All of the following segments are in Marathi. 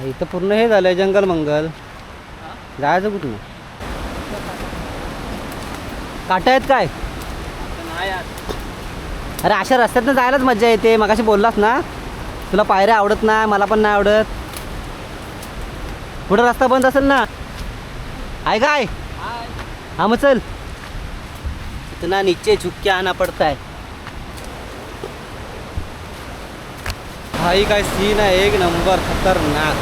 इथं पूर्ण हे झालंय जंगल मंगल. जायचं कुठून? काटा आहेत काय? अरे अशा रस्त्यातनं जायलाच मजा येते. मगाशी बोललास ना तुला पायऱ्या आवडत नाही, मला पण नाही आवडत. पुढे रस्ता बंद असेल ना? आहे काय? हाँ मग चल. इतना नीचे झुक के आना पड़ता है. भाई काय सीन आहे, एक नंबर खतरनाक.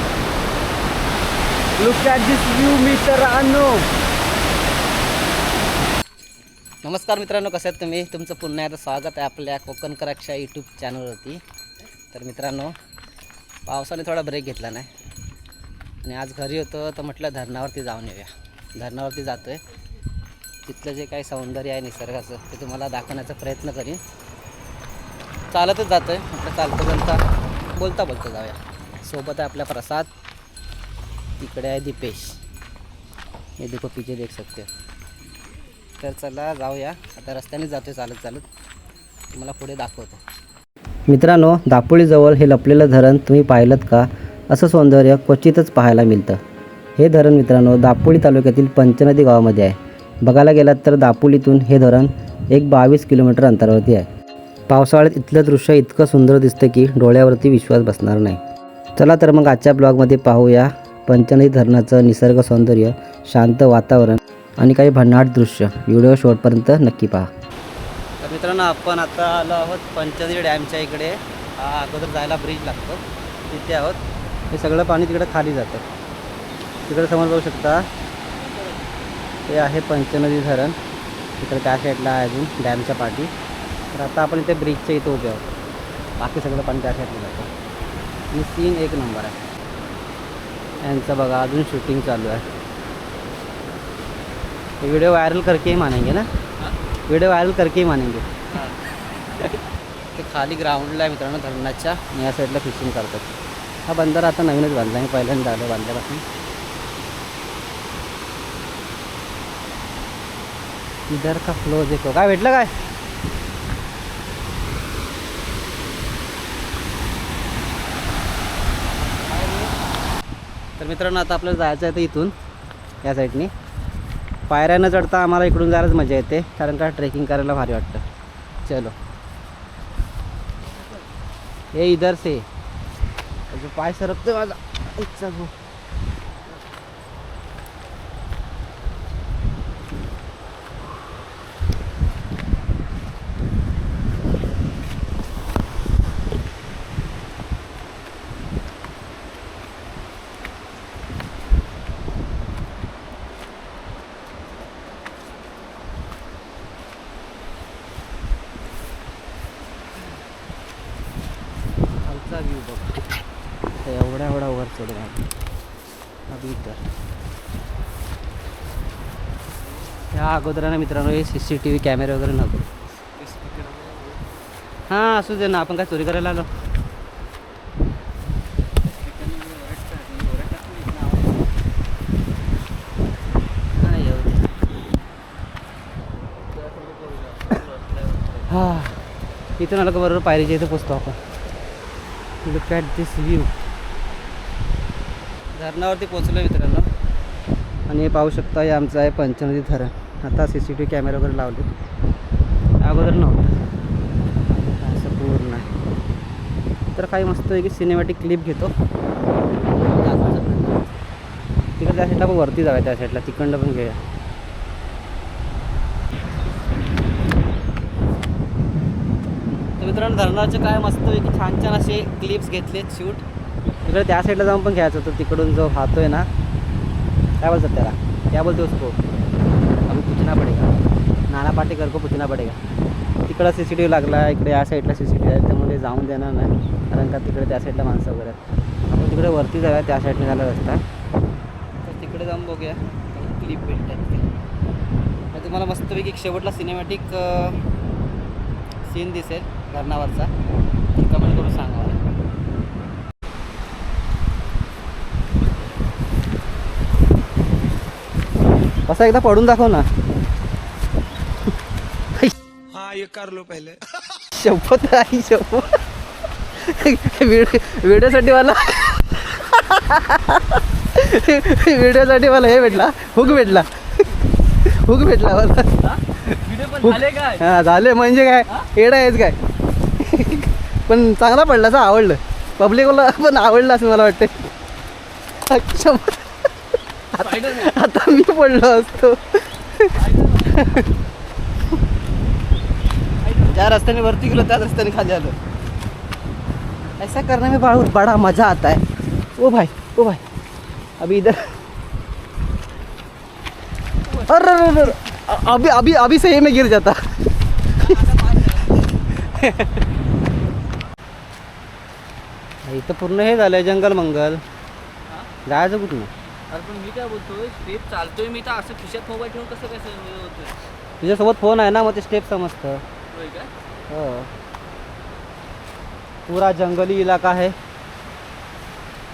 लुक ॲट दिस व्ह्यू मित्रांनो. नमस्कार मित्रांनो, कसं आहेत तुम्ही? तुमचं पुन्हा एकदा स्वागत आहे आपल्या कोकण कराक्षा यूट्यूब चॅनलवरती. तर मित्रांनो, पावसाने थोडा ब्रेक घेतला नाही आणि आज घरी होतो तर म्हटलं धरणावरती जाऊन येऊया. धरणावरती जातो आहे. तिथलं जे काही सौंदर्य आहे निसर्गाचं ते तुम्हाला दाखवण्याचा प्रयत्न करीन. चालतच जातो आहे, म्हटलं चालतं बोलता जाऊया. सोबत आहे आपल्या प्रसाद, तिकडे आहे दीपेश. हे देखो पीछे देख सकते हो. तर चला जाऊया. आता रस्त्याने जातो आहे चालत तुम्हाला पुढे दाखवतो. मित्रांनो, दापोलीजवळ हे लपलेलं धरण तुम्ही पाहिलं का? असं सौंदर्य क्वचितच पाहायला मिळतं. हे धरण मित्रांनो दापोली तालुक्यातील पंचनदी गावामध्ये आहे. बघायला गेलात तर दापोलीतून हे धरण 22 किलोमीटर अंतरावरती आहे. पावसाळ्यात इथलं दृश्य इतकं सुंदर दिसतं की डोळ्यावरती विश्वास बसणार नाही. चला तर मग आजच्या ब्लॉगमध्ये पाहूया पंचनदी धरणाचं निसर्ग सौंदर्य, शांत वातावरण आणि काही भन्नाट दृश्य. व्हिडिओ शेवटपर्यंत नक्की पहा. तर मित्रांनो, आपण आता आलो आहोत पंचनदी डॅमच्या इकडे. हा अगोदर जायला ब्रिज लागतो, तिथे आहोत. हे सगळं पाणी तिकडे खाली जातं. तिकडे समोर जाऊ शकता, ते आहे पंचनदी धरण. तिकडे त्या साईडला आहे अजून डॅमच्या पाठी. तर आता आपण इथे ब्रिजच्या इथे उभे आहोत. बाकी सगळं पाणी त्या साईडला जातं आणि सीन एक नंबर आहे. यांचं बघा अजून शूटिंग चालू आहे. वीडियो वायरल करके ही मानेंगे ना, वीडियो वायरल करके ही मानेंगे. ते खाली ग्राउंडला आहे मित्रांनो धरणाच्या, आणि या साईडला फिशिंग करतात. हा बंदर आता नवीनच बांधला आहे, पहिल्यांदा आलो बांधल्यापासून. इधर का फ्लो देखो. काय भेटलं काय? तर मित्रांनो, आता आपल्याला जायचं आहे तर इथून या साईडनी पायऱ्या न चढता आम्हाला इकडून जायलाच मजा येते, कारण का ट्रेकिंग करायला भारी वाटतं. चलो हे इधर से जो पाय सरकतोय माझा. इच्छा गो. व्ह्यू बघ, एवढा वर चढून आहे. अभी तर ह्या अगोदरानं मित्रांनो हे CCTV कॅमेरे वगैरे नव्हते. हां असू दे ना, आपण काय चोरी करायला आलो? हां इथून आलं का बरोबर पायरीच्या इथं पोचतो आपण. Look at this view. धरणावरती पोचलो मित्रांनो, आणि हे पाहू शकता हे आमचं आहे पंचनदी धरण. आता CCTV कॅमेरा वगैरे लावले, अगोदर नव्हतं. असं पूर्ण आहे. तर काही मस्त आहे की सिनेमॅटिक क्लिप घेतो. तिकडे त्या साईडला पण वरती जाऊया, त्या साईडला तिकडनं पण घेऊया. तर मित्रांनो, धरणाचे काय मस्त आहे की छान असे क्लिप्स घेतलेत शूट. तिकडे त्या साईडला जाऊन पण घ्यायचं होतं. तिकडून जो वाहतोय ना, काय बोलतात त्याला, क्या बोलते उसको, अभी पूछना पडेगा. नाना पाटेकर को पूछना पडेगा. तिकडं CCTV लागला, इकडे या साईडला CCTV आहे, त्यामुळे जाऊन देणार नाही, कारण का तिकडे त्या साईडला माणसं वगैरे आहेत. आपण तिकडे वरती जाऊया, त्या साईडने झाला रस्ता. तर तिकडे जाऊन बघूया क्लिप भेटतात. तर तुम्हाला मस्तपैकी एक शेवटला सिनेमॅटिक सीन दिसेल धरणावरचा. कमेंट करून सांगा मला. असं एकदा पडून दाखव ना. हाँ ये कर लो पहले. शपथ आहे, शपथ. व्हिडिओसाठी मला व्हिडिओसाठी मला हे भेटला हुक भेटला मला. हा झाले म्हणजे काय एडा आहेच काय. पण चांगला पडला असं आवडलं पब्लिकला पण आवडलं असं मला वाटतं. आता मी पडलो असतो. ज्या रस्त्याने वरती गेलो त्याच रस्त्याने खाली आलो. ऐसा करने में बड़ा मजा आता है. ओ भाई अभी इधर अरे अभी सही में गिर जाता. इथं पूर्ण हे झालंय जंगल मंगल. जायचं कुठून. अरे पण मी काय बोलतोय स्टेप चालतोय मी तर असं खिशात मोबाईल ठेवून कसं होतोय. तुझ्यासोबत फोन आहे ना मग ते स्टेप समजतं. होय काय. हो पूरा जंगली इलाका है.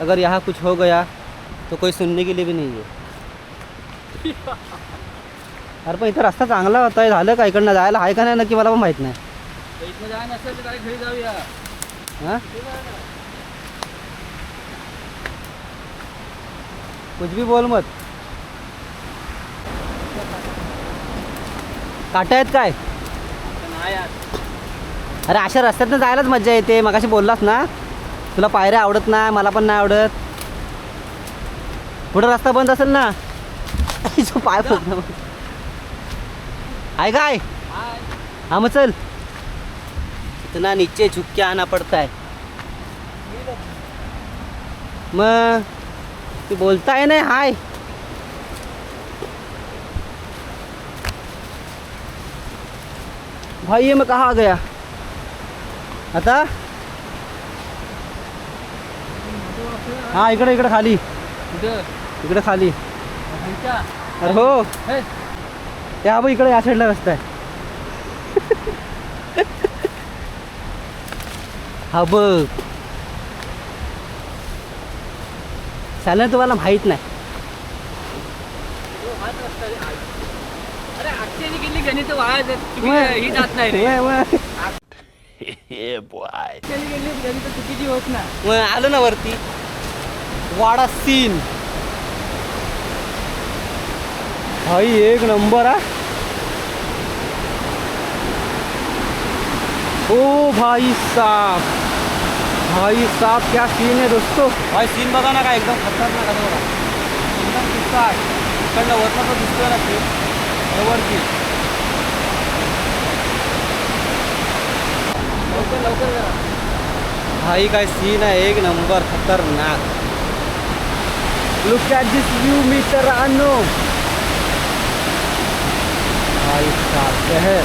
अगर यहाँ कुछ हो गया तो कोई सुनने के लिए भी नहीं है. अरे पण इथं रस्ता चांगला होता आहे. झालं का इकडनं जायला आहे का नाही नक्की मला पण माहीत नाही. इथनं जाय नसेल तर काय घरी जाऊया. हां कुछ भी बोल मत. काटा आहेत काय. नाही यार. अरे अशा रस्त्यातनं जायलाच मजा येते. मगाशी बोललास ना तुला पायऱ्या आवडत नाही मला पण नाही आवडत. पुढे रस्ता बंद असेल ना जो पाय फुटला आहे काय. हाँ मग चल. इतना नीचे झुक के आना पड़ता है. मग तू बोलता है ना हाय. भाई ये मैं कहाँ आ गया आता. हाँ इकडे खाली इकडे खाली. अरे हो त्या बघ इकडे या साईडला रस्ता आहे. हा बघ चालेल तुम्हाला माहित नाही. अरे आजची गेली गणित वाया ही जात नाही रे. गेली गणित चुकीची होत ना. मग आलो ना वरती वाडा सीन. भाई एक नंबर है. ओ भाई साहब क्या सीन है दोस्तों. भाई सीन बघा ना काय एकदम खतरनाक आहे बघा. एकदम किस्सा आहे. इकडनं वरनं तो दिसतोय ना सीन वरती. लवकर जरा. भाई काय सीन आहे एक नंबर खतरनाक. लुक ॲट दिस व्यू मित्रांनो. भाई साहब शहर.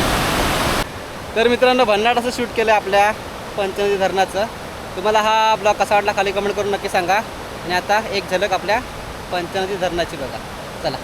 तर मित्रांनो भन्नाट असं शूट केलं आपल्या पंचनदी धरणाचं. तुम्हाला हा ब्लॉग कसा वाटला खाली कमेंट करून नक्की सांगा. आणि आता एक झलक आपल्या पंचनदी धरणाची बघा चला.